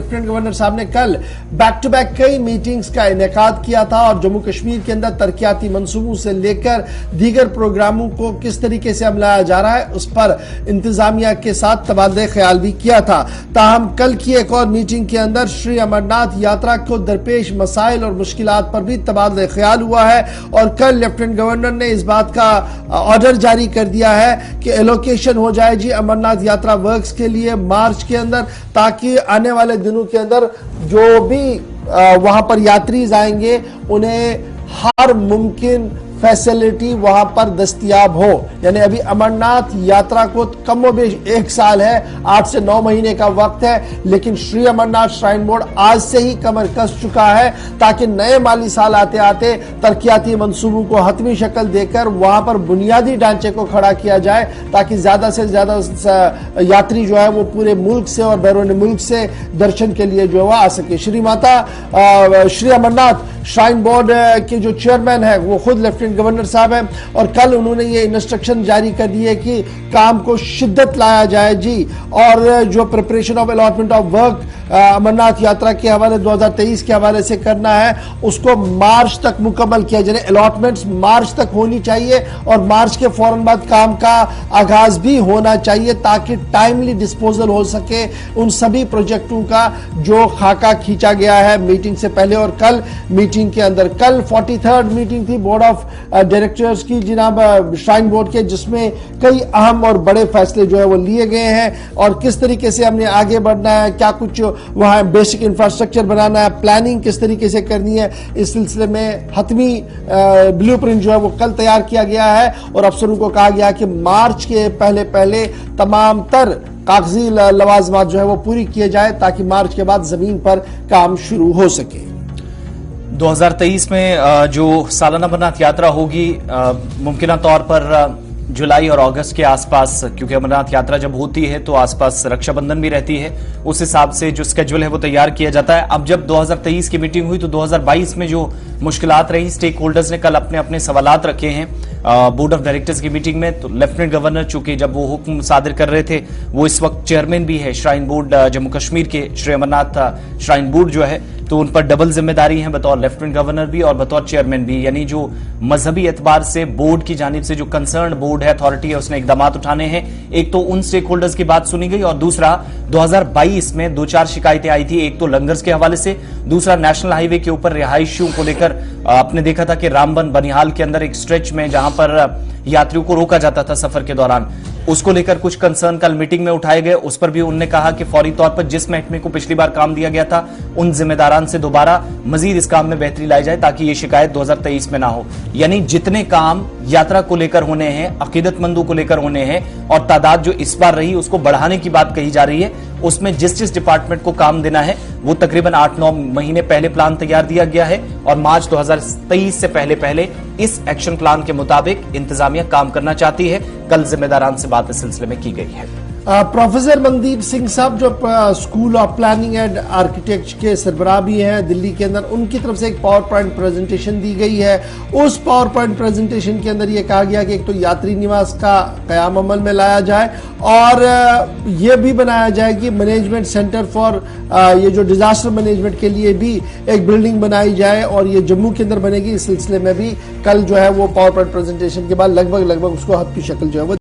Lieutenant governor साहब ने कल बैक टू बैक कई मीटिंग्स का इनेकाद किया था और जम्मू कश्मीर के अंदर तरक्याती मंसूबों से लेकर दीगर प्रोग्रामों को किस तरीके से अमलाया जा रहा है उस पर इंतजामिया के साथ तबादले ख्याल भी किया था। ताहम कल की एक और मीटिंग के अंदर श्री अमरनाथ यात्रा को दरपेश मसाइल और मुश्किलात पर भी तबादले ख्याल हुआ है और कल लेफ्टिनेंट गवर्नर ने इस बात का ऑर्डर जारी कर दिया है कि एलोकेशन हो जाए जी अमरनाथ यात्रा वर्क्स के लिए मार्च के अंदर, ताकि आने वाले दिनों के अंदर जो भी वहां पर यात्री आएंगे उन्हें हर मुमकिन फैसिलिटी वहां पर दस्तयाब हो। यानी अभी अमरनाथ यात्रा को कम व बेश 1 साल है, 8 से 9 महीने का वक्त है, लेकिन श्री अमरनाथ श्राइन बोर्ड आज से ही कमर कस चुका है ताकि नए माली साल आते आते तरक्याती मंसूबों को हतमी शक्ल देकर वहां पर बुनियादी ढांचे को खड़ा किया जाए ताकि ज्यादा से ज्यादा यात्री जो है वो पूरे मुल्क से और बैरून मुल्क से दर्शन के लिए जो है आ सके। श्री अमरनाथ श्राइन बोर्ड के जो चेयरमैन है वो खुद लेफ्टिनेंट गवर्नर साहब हैं और कल उन्होंने ये इंस्ट्रक्शन जारी कर दी है कि काम को शिद्दत लाया जाए जी और जो preparation of allotment of work Amarnath Yatra के हवाले 2023 के हवाले से करना है उसको मार्च तक मुकम्मल किया जाए। अलॉटमेंट्स मार्च तक होनी चाहिए और मार्च के फौरन बाद काम का आगाज भी होना चाहिए ताकि टाइमली डिस्पोजल हो सके उन सभी प्रोजेक्टों का जो खाका खींचा गया है मीटिंग से पहले और कल मीटिंग के अंदर। कल 43rd मीटिंग थी बोर्ड ऑफ डायरेक्टर्स की जनाब श्राइन बोर्ड के, जिसमें कई अहम और बड़े फैसले जो है वो लिए गए हैं और किस तरीके से हमने आगे बढ़ना है, क्या कुछ वहां बेसिक इंफ्रास्ट्रक्चर बनाना है, प्लानिंग किस तरीके से करनी है, इस सिलसिले में हतमी ब्लूप्रिंट जो है वो कल तैयार किया गया है और अफसरों को कहा गया कि मार्च के पहले पहले तमाम तर कागजी लवाजमात जो है वो पूरी किए जाए ताकि मार्च के बाद जमीन पर काम शुरू हो सके। 2023 में जो सालाना अमरनाथ यात्रा होगी मुमकिन तौर पर जुलाई और अगस्त के आसपास, क्योंकि अमरनाथ यात्रा जब होती है तो आसपास रक्षाबंधन भी रहती है, उस हिसाब से जो स्केड्यूल है वो तैयार किया जाता है। अब जब 2023 की मीटिंग हुई तो 2022 में जो मुश्किलात रही, स्टेक होल्डर्स ने कल अपने अपने सवालात रखे हैं बोर्ड ऑफ डायरेक्टर्स की मीटिंग में। तो लेफ्टिनेंट गवर्नर चूंकि जब वो हुक्म सादिर कर रहे थे वो इस वक्त चेयरमैन भी है श्राइन बोर्ड जम्मू कश्मीर के, श्री अमरनाथ श्राइन बोर्ड जो है, तो उन पर डबल जिम्मेदारी है बतौर लेफ्टिनेंट गवर्नर भी और बतौर चेयरमैन भी। यानी जो मजहबी एतबार से बोर्ड की जानिब से जो कंसर्न बोर्ड है, अथॉरिटी है, उसने इकदाम उठाने हैं। एक तो उन स्टेक होल्डर्स की बात सुनी गई और दूसरा 2022 में 2-4 शिकायतें आई थी। एक तो लंगर्स के हवाले से, दूसरा नेशनल हाईवे के ऊपर रिहायशियों को लेकर आपने देखा था कि रामबन बनिहाल के अंदर एक स्ट्रेच में जहां पर यात्रियों को रोका जाता था सफर के दौरान, उसको लेकर कुछ कंसर्न कल मीटिंग में उठाए गए। उस पर भी उन्होंने कहा कि फौरी तौर पर जिस महकमे को पिछली बार काम दिया गया था उन जिम्मेदारान से दोबारा मजीद इस काम में बेहतरी लाई जाए ताकि ये शिकायत 2023 में ना हो। यानी जितने काम यात्रा को लेकर होने हैं, अकीदतमंदों को लेकर होने हैं और तादाद जो इस बार रही उसको बढ़ाने की बात कही जा रही है, उसमें जिस डिपार्टमेंट को काम देना है वो तकरीबन 8-9 महीने पहले प्लान तैयार दिया गया है और मार्च 2023 से पहले पहले इस एक्शन प्लान के मुताबिक इंतजामिया काम करना चाहती है। कल जिम्मेदारान से बात इस सिलसिले में की गई है। प्रोफेसर मनदीप सिंह साहब जो school of planning and architecture के सरबराह भी हैं दिल्ली के अंदर, उनकी तरफ से एक पावर पॉइंट प्रेजेंटेशन दी गई है। उस पावर पॉइंट प्रेजेंटेशन के अंदर यह कहा गया कि एक तो यात्री निवास का कयाम अमल में लाया जाए और यह भी बनाया जाए कि मैनेजमेंट सेंटर फॉर ये जो डिजास्टर मैनेजमेंट के लिए भी एक बिल्डिंग बनाई जाए और ये जम्मू के अंदर बनेगी। इस सिलसिले में भी कल जो है वो पावर पॉइंट प्रेजेंटेशन के बाद लगभग उसको हद की शक्ल जो है वो